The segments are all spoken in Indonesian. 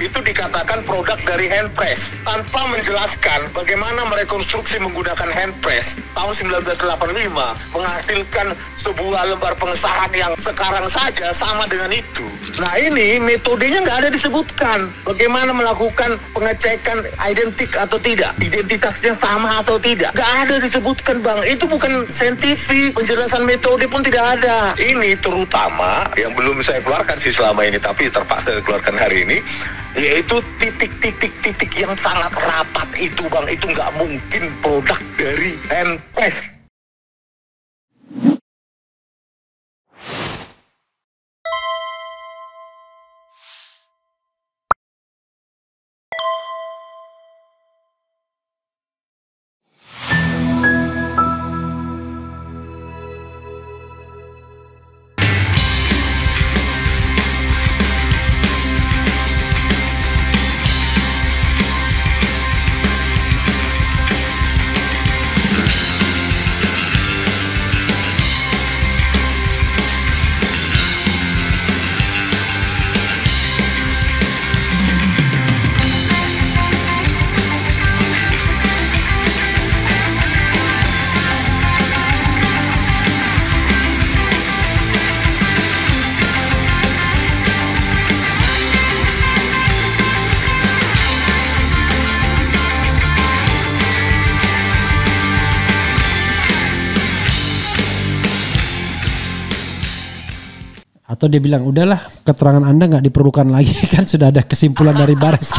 itu dikatakan produk dari handpress tanpa menjelaskan bagaimana merekonstruksi menggunakan handpress tahun 1985 menghasilkan sebuah lembar pengesahan yang sekarang saja sama dengan itu. Nah ini metodenya nggak ada disebutkan bagaimana melakukan pengecekan identik atau tidak, identitasnya sama atau tidak, nggak ada disebutkan Bang. Itu bukan saintifik, penjelasan metode pun tidak ada. Ini terutama yang belum saya keluarkan sih selama ini, tapi terpaksa saya keluarkan hari ini, yaitu titik-titik yang sangat rapat itu Bang. Itu nggak mungkin produk dari handpress. Atau dia bilang udahlah keterangan Anda nggak diperlukan lagi kan sudah ada kesimpulan dari Baris.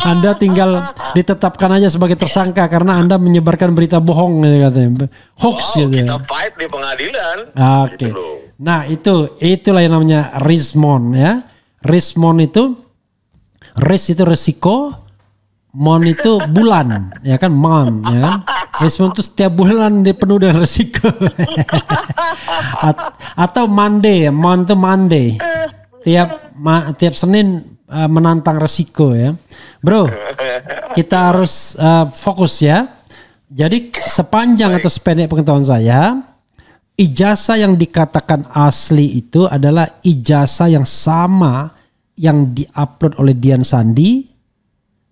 Anda tinggal ditetapkan aja sebagai tersangka karena Anda menyebarkan berita bohong katanya. Hoax gitu. Kita fight di pengadilan. Oke. Gitu. Nah itulah yang namanya Rismon ya. Rismon itu resiko, mon itu bulan ya kan, mon ya kan. Rismon itu setiap bulan dia penuh dengan resiko. Atau Monday, mon itu Monday. Tiap Senin menantang resiko ya. Bro, kita harus fokus ya. Jadi sepanjang atau sependek pengetahuan saya, ijazah yang dikatakan asli itu adalah ijazah yang sama yang diupload oleh Dian Sandi,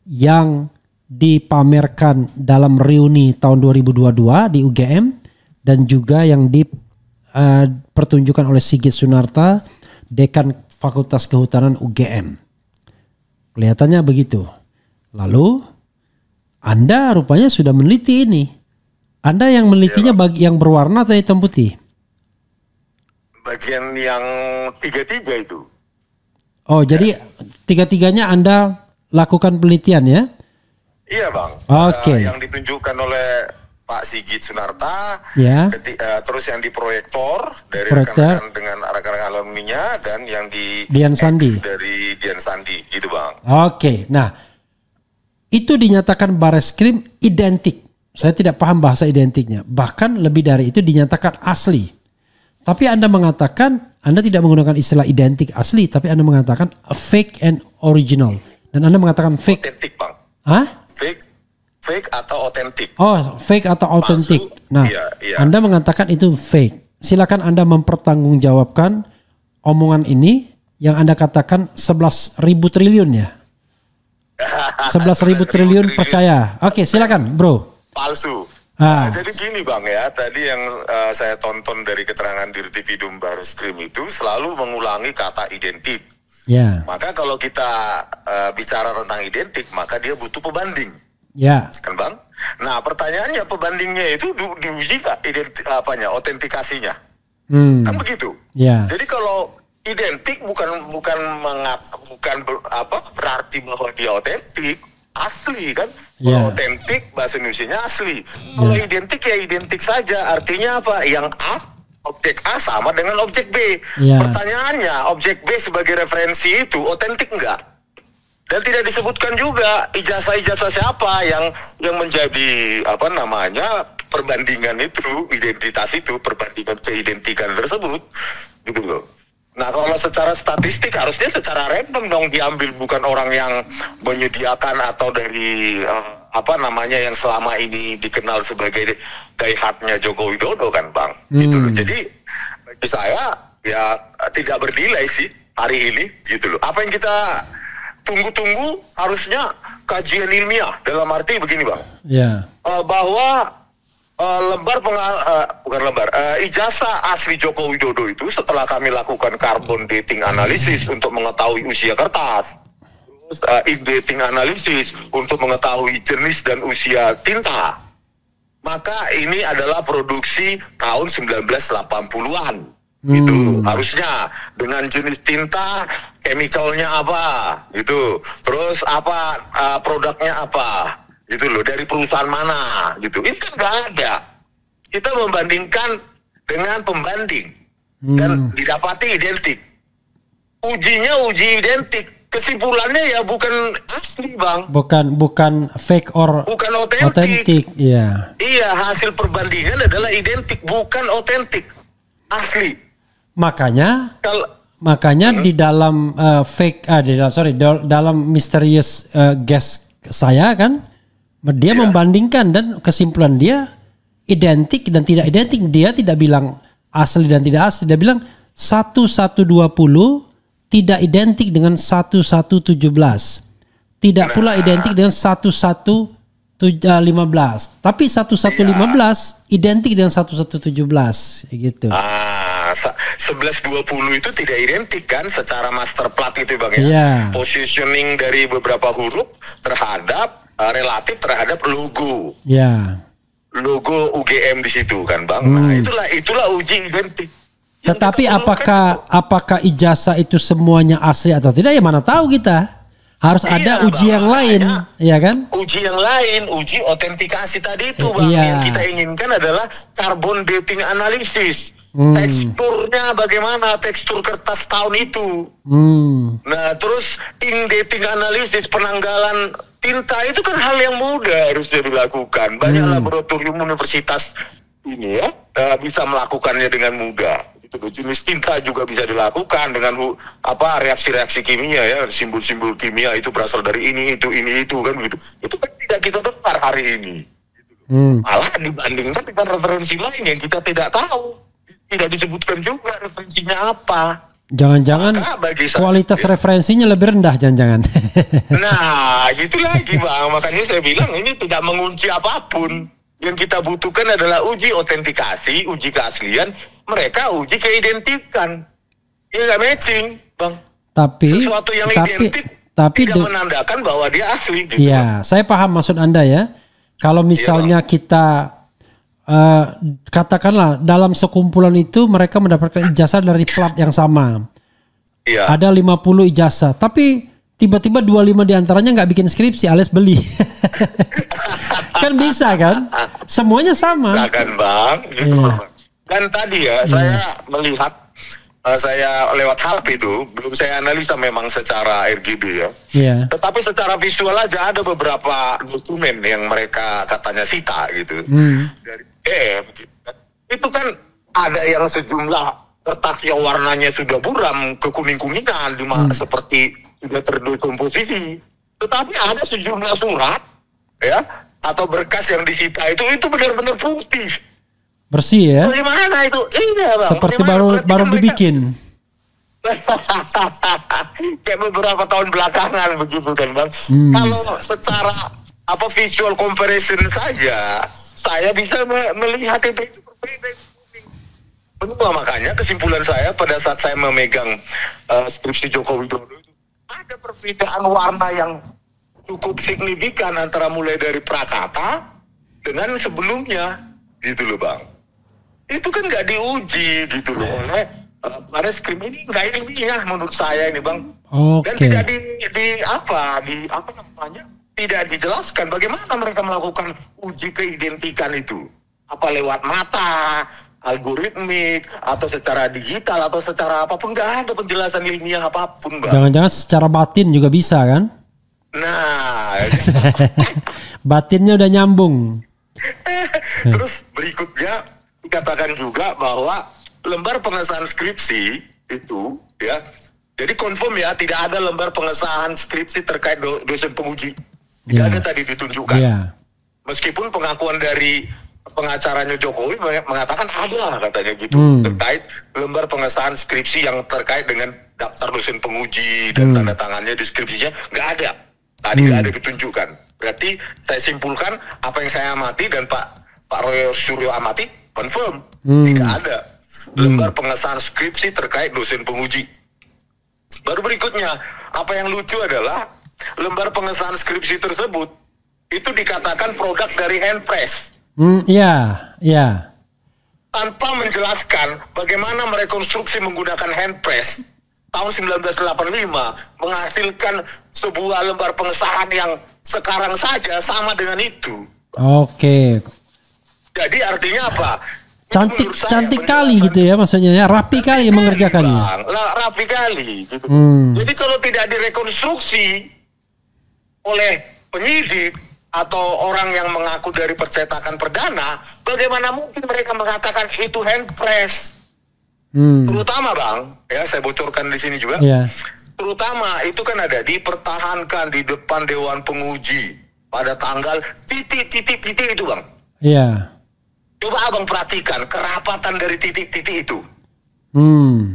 yang dipamerkan dalam reuni tahun 2022 di UGM, dan juga yang dipertunjukkan oleh Sigit Sunarta, Dekan Fakultas Kehutanan UGM. Kelihatannya begitu. Lalu Anda rupanya sudah meneliti ini. Anda yang menelitinya yang berwarna atau hitam putih? Bagian yang tiga-tiga itu. Oh, jadi tiga-tiganya Anda lakukan penelitian ya? Iya Bang. Oke. Yang ditunjukkan oleh Pak Sigit Sunarta, ya. Terus yang diproyektor dari rekan-rekan dengan rekan-rekan alumninya, dan yang di Dian Sandi dari Dian Sandi itu Bang. Oke. Nah itu dinyatakan Bareskrim identik. Saya tidak paham bahasa identiknya. Bahkan lebih dari itu dinyatakan asli. Tapi Anda mengatakan Anda tidak menggunakan istilah identik asli, tapi Anda mengatakan fake and original. Dan Anda mengatakan fake. Otentik Bang. Hah? Fake atau otentik. Oh, fake atau otentik. Nah, iya. Anda mengatakan itu fake. Silakan Anda mempertanggungjawabkan omongan ini yang Anda katakan 11.000 triliun ya. 11.000 triliun percaya. Oke, silakan, Bro. Palsu. Nah, jadi gini Bang ya, tadi yang saya tonton dari keterangan Dirtipidum Bareskrim itu selalu mengulangi kata identik. Ya. Maka kalau kita bicara tentang identik, maka dia butuh pebanding. Ya. Kan Bang? Nah, pertanyaannya pebandingnya itu diuji otentikasinya. Kan begitu. Ya. Jadi kalau identik bukan berarti bahwa dia otentik, asli kan? Kalau otentik bahasa Indonesianya asli. Kalau identik ya identik saja. Artinya apa? Yang A, objek A sama dengan objek B. Pertanyaannya, objek B sebagai referensi itu otentik enggak? Dan tidak disebutkan juga ijazah-ijazah siapa yang menjadi perbandingan itu, identitas itu, perbandingan keidentikan tersebut, gitu loh. Nah kalau secara statistik harusnya secara random dong diambil, bukan orang yang menyediakan atau dari yang selama ini dikenal sebagai diehatnya Joko Widodo kan Bang. Gitu loh. Jadi bagi saya ya tidak bernilai sih hari ini gitu loh. Apa yang kita tunggu-tunggu harusnya kajian ilmiah, dalam arti begini Bang. Ya. Bahwa ijazah asli Joko Widodo itu setelah kami lakukan carbon dating analysis untuk mengetahui usia kertas, terus ink dating analysis untuk mengetahui jenis dan usia tinta, maka ini adalah produksi tahun 1980-an. Gitu harusnya dengan jenis tinta, chemicalnya apa gitu, terus apa produknya apa gitu loh, dari perusahaan mana gitu. Ini kan nggak ada. Kita membandingkan dengan pembanding dan didapati identik. Ujinya uji identik, kesimpulannya ya bukan asli Bang, bukan fake or bukan otentik. Iya. Iya, hasil perbandingan adalah identik, bukan otentik, asli. Makanya di dalam dalam mysterious guest saya kan, dia membandingkan dan kesimpulan dia identik dan tidak identik. Dia tidak bilang asli dan tidak asli, dia bilang 1120 tidak identik dengan 1117, tidak pula identik dengan 1115, tapi 1115 identik dengan 1117 gitu. 1120 itu tidak identik kan secara master plat itu Bang ya. Yeah. Positioning dari beberapa huruf terhadap relatif terhadap logo. Ya. Logo UGM di situ kan Bang. Nah, itulah uji identik. Tetapi apakah ijazah itu semuanya asli atau tidak, ya mana tahu kita. Harus ada uji yang lain, ya kan? Uji yang lain, uji otentikasi tadi itu Bang. Yang kita inginkan adalah carbon dating analysis. Teksturnya bagaimana, tekstur kertas tahun itu. Nah terus ink dating analysis, penanggalan tinta itu kan hal yang mudah harusnya dilakukan. Banyak laboratorium universitas ini ya bisa melakukannya dengan mudah. Jenis tinta juga bisa dilakukan dengan reaksi-reaksi kimia ya, simbol-simbol kimia itu berasal dari ini itu kan gitu. Itu kan tidak kita dengar hari ini. Malah dibandingkan dengan referensi lain yang kita tidak tahu. Tidak disebutkan juga referensinya apa. Jangan-jangan kualitas referensinya lebih rendah, jangan-jangan. Nah, gitu lagi Bang. Makanya saya bilang ini tidak mengunci apapun. Yang kita butuhkan adalah uji otentikasi, uji keaslian. Mereka uji keidentikan. Ini nggak matching, Bang. Sesuatu yang identik tidak menandakan bahwa dia asli. Gitu, iya, Bang. Saya paham maksud Anda ya. Kalau misalnya kita katakanlah dalam sekumpulan itu mereka mendapatkan ijazah dari plat yang sama. Iya. Ada 50 ijazah, tapi tiba-tiba 25 diantaranya nggak bikin skripsi alias beli. Kan bisa kan? Semuanya sama. Nah, kan Bang. Gitu, Bang. Dan tadi ya saya melihat, saya lewat HP itu, belum saya analisa memang secara RGB ya. Yeah. Tetapi secara visual aja ada beberapa dokumen yang mereka katanya sita gitu. Dari itu kan ada yang sejumlah kertas yang warnanya sudah buram ke kuning-kuningan, seperti sudah terdekomposisi. Tetapi ada sejumlah surat ya atau berkas yang disita itu benar-benar putih. Bersih ya? Bagaimana itu? Iya Bang. Seperti baru dibikin. Kayak beberapa tahun belakangan begitu kan Bang. Kalau secara visual comparison saja, saya bisa melihat itu berbeda. Makanya kesimpulan saya pada saat saya memegang skripsi Joko Widodo itu ada perbedaan warna yang cukup signifikan antara mulai dari prakata dengan sebelumnya gitu loh Bang. Itu kan nggak diuji gitu loh oleh Bareskrim. Ini nggak ilmiah menurut saya ini Bang. Dan tidak tidak dijelaskan bagaimana mereka melakukan uji keidentikan itu. Apa lewat mata, algoritmik, atau secara digital, atau secara apapun. Nggak ada penjelasan ilmiah apapun Bang. Jangan-jangan secara batin juga bisa kan? Nah, batinnya udah nyambung. Terus berikutnya dikatakan juga bahwa lembar pengesahan skripsi itu ya, jadi confirm ya, tidak ada lembar pengesahan skripsi terkait dosen penguji. Tidak ada tadi ditunjukkan. Meskipun pengakuan dari pengacaranya Jokowi mengatakan ada katanya gitu terkait lembar pengesahan skripsi yang terkait dengan daftar dosen penguji dan tanda tangannya di skripsinya nggak ada. Tadi nggak ada ditunjukkan. Berarti saya simpulkan apa yang saya amati dan Pak Roy Suryo amati confirm tidak ada lembar pengesahan skripsi terkait dosen penguji. Baru berikutnya apa yang lucu adalah lembar pengesahan skripsi tersebut itu dikatakan produk dari Handpress. Iya. Tanpa menjelaskan bagaimana merekonstruksi menggunakan Handpress tahun 1985 menghasilkan sebuah lembar pengesahan yang sekarang saja sama dengan itu. Oke. Jadi artinya apa? Cantik kali gitu ya maksudnya ya, rapi kali mengerjakannya. Rapi kali gitu. Jadi kalau tidak direkonstruksi oleh penyidik atau orang yang mengaku dari percetakan perdana, bagaimana mungkin mereka mengatakan itu Handpress? Terutama Bang, ya saya bocorkan di sini juga. Terutama itu kan ada dipertahankan di depan Dewan Penguji pada tanggal titik itu Bang. Iya. Coba Abang perhatikan kerapatan dari titik-titik itu.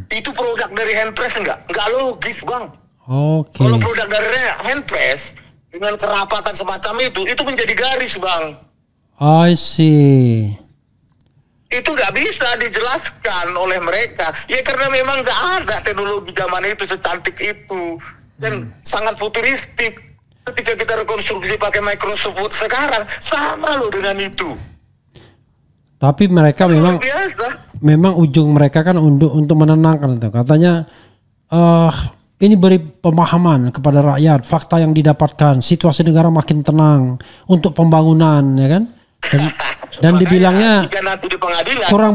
Itu produk dari Handpress enggak? Enggak logis Bang. Oke. Kalau produk dari Handpress dengan kerapatan semacam itu menjadi garis Bang. I see. Itu nggak bisa dijelaskan oleh mereka. Ya karena memang nggak ada teknologi zaman itu secantik itu. Dan sangat futuristik. Ketika kita rekonstruksi pakai Microsoft Word sekarang, sama loh dengan itu. Tapi mereka memang ujung mereka kan untuk menenangkan itu. Katanya ini beri pemahaman kepada rakyat, fakta yang didapatkan, situasi negara makin tenang untuk pembangunan, ya kan? Dan dibilangnya kurang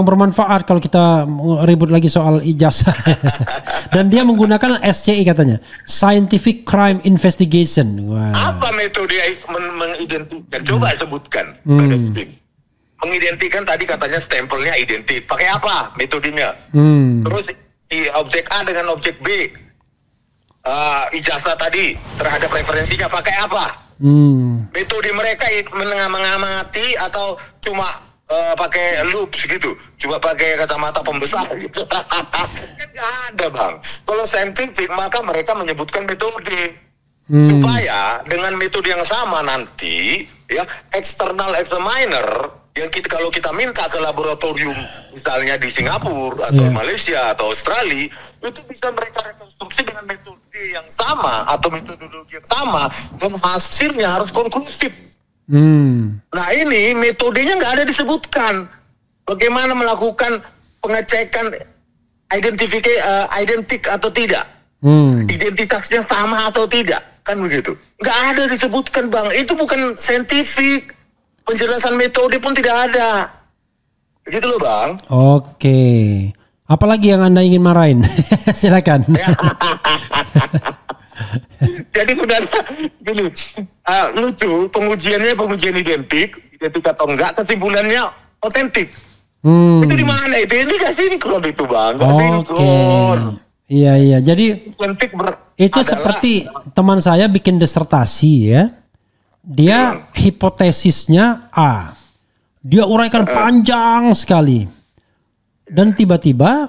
bermanfaat kalau kita ribut lagi soal ijazah. Dan dia menggunakan SCI katanya, Scientific Crime Investigation. Wow. Apa metode mengidentikan? Coba sebutkan. Mengidentikan tadi katanya stempelnya identik. Pakai apa metodenya? Terus si objek A dengan objek B, ijazah tadi terhadap referensinya pakai apa? Metode mereka mengamati atau cuma pakai loops gitu, coba pakai kacamata pembesar gitu. Kan nggak ada Bang. Kalau saintifik maka mereka menyebutkan metode supaya dengan metode yang sama nanti ya external examiner yang kalau kita minta ke laboratorium misalnya di Singapura atau Malaysia atau Australia itu bisa mereka rekonstruksi dengan metode yang sama atau metodologi yang sama dan hasilnya harus konklusif. Nah ini metodenya nggak ada disebutkan. Bagaimana melakukan pengecekan identik atau tidak, identitasnya sama atau tidak, kan begitu? Nggak ada disebutkan Bang. Itu bukan saintifik. Penjelasan metode pun tidak ada. Gitu loh Bang. Oke. Apalagi yang Anda ingin marahin? Silakan. Jadi sebenarnya gini, lucu pengujian identik atau enggak, kesimpulannya otentik. Itu di mana itu? Ini gak sinkron itu Bang. Gak sinkron. Iya. Jadi itu seperti teman saya bikin disertasi ya. Dia hipotesisnya A. Dia uraikan panjang sekali. Dan tiba-tiba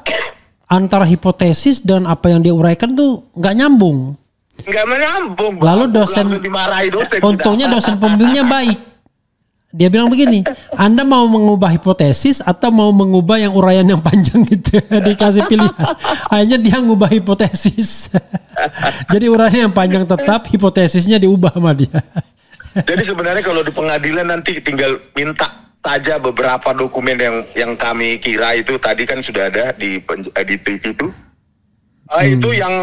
antara hipotesis dan apa yang dia uraikan tuh nggak nyambung. Nggak menyambung. Lalu untungnya dosen pembimbingnya baik. Dia bilang begini, Anda mau mengubah hipotesis atau mau mengubah yang uraian yang panjang gitu. Dikasih pilihan. Akhirnya dia ngubah hipotesis. Jadi uraian yang panjang tetap, hipotesisnya diubah sama dia. Jadi sebenarnya kalau di pengadilan nanti tinggal minta saja beberapa dokumen yang kami kira itu tadi kan sudah ada di TV itu. Itu yang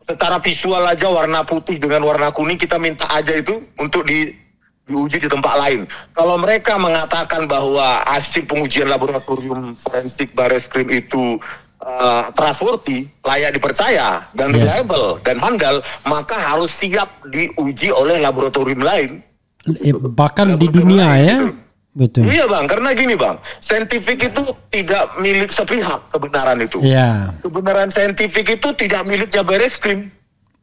secara visual aja warna putih dengan warna kuning kita minta aja itu untuk diuji di tempat lain. Kalau mereka mengatakan bahwa hasil pengujian laboratorium forensik Bareskrim itu trustworthy, layak dipercaya dan reliable dan handal, maka harus siap diuji oleh laboratorium lain. Bahkan di dunia ya. Betul. Iya Bang, karena gini Bang, saintifik itu tidak milik sepihak kebenaran itu. Iya. Kebenaran saintifik itu tidak miliknya Bareskrim,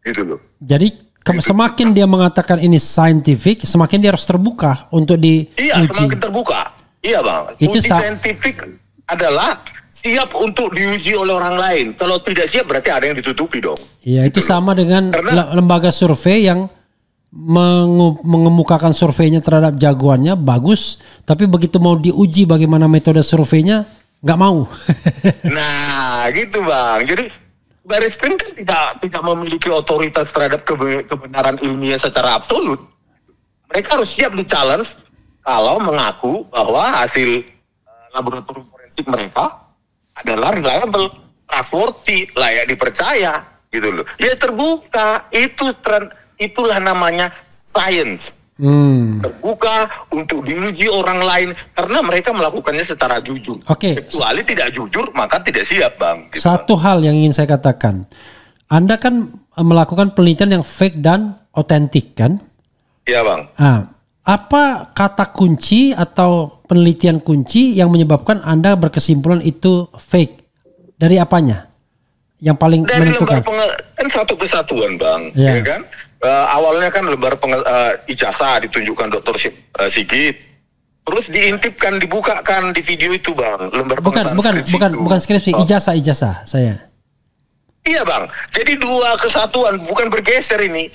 gitu loh. Jadi semakin dia mengatakan ini scientific, semakin dia harus terbuka untuk diuji. Iya, semakin terbuka. Iya bang. Itu uji saintifik adalah siap untuk diuji oleh orang lain. Kalau tidak siap berarti ada yang ditutupi dong. Iya, itu sama dengan lembaga survei yang mengemukakan surveinya terhadap jagoannya bagus, tapi begitu mau diuji bagaimana metode surveinya nggak mau. Nah, gitu bang. Jadi Baris Krim kan tidak memiliki otoritas terhadap kebenaran ilmiah secara absolut. Mereka harus siap di-challenge kalau mengaku bahwa hasil laboratorium forensik mereka adalah reliable, trustworthy, layak dipercaya, gitu loh. Ya terbuka, itulah namanya science. Terbuka untuk diuji orang lain karena mereka melakukannya secara jujur. Kecuali tidak jujur maka tidak siap bang. Gitu, satu hal yang ingin saya katakan, Anda kan melakukan penelitian yang fake dan otentik kan? Iya bang. Apa kata kunci atau penelitian kunci yang menyebabkan Anda berkesimpulan itu fake? Dari apanya? Yang paling dari menentukan? Kan satu kesatuan bang, ya kan? Awalnya kan lembar ijazah ditunjukkan Dr. Sigit, terus diintipkan, dibukakan di video itu bang, lembar bukan skripsi, ijazah saya. Iya bang, jadi dua kesatuan, bukan bergeser ini.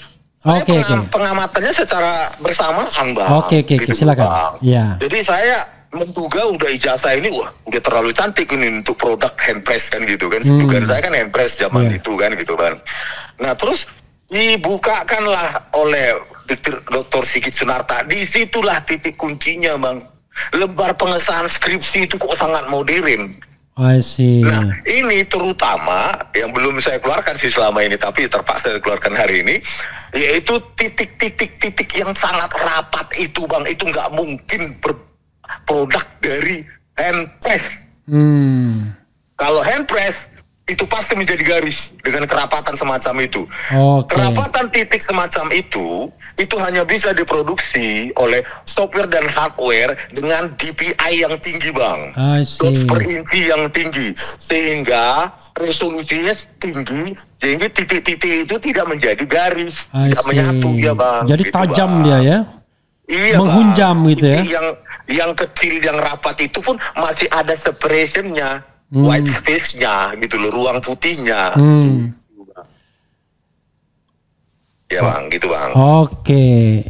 Oke. Pengamatannya secara bersamaan bang. Oke, silakan. Bang. Ya. Jadi saya menduga udah ijazah ini udah terlalu cantik ini untuk produk handpress kan gitu kan. Dugaan saya kan handpress zaman itu kan gitu kan. Nah terus dibukakanlah oleh Dr. Sigit Sunarta. Disitulah titik kuncinya bang. Lembar pengesahan skripsi itu kok sangat modern. I see. Nah ini terutama yang belum saya keluarkan sih selama ini, tapi terpaksa saya keluarkan hari ini, yaitu titik-titik yang sangat rapat itu bang. Itu nggak mungkin produk dari handpress. Kalau handpress itu pasti menjadi garis dengan kerapatan semacam itu. Kerapatan titik semacam itu hanya bisa diproduksi oleh software dan hardware dengan DPI yang tinggi bang, dots per inci yang tinggi, sehingga resolusinya tinggi, sehingga titik-titik itu tidak menjadi garis, tidak menyatu ya bang. Jadi gitu, tajam bang. Dia ya. Iya, menghunjam bang. Gitu ya. Yang kecil, yang rapat itu pun masih ada separationnya. White space-nya gitu loh, ruang putihnya. Ya bang, gitu bang. Oke.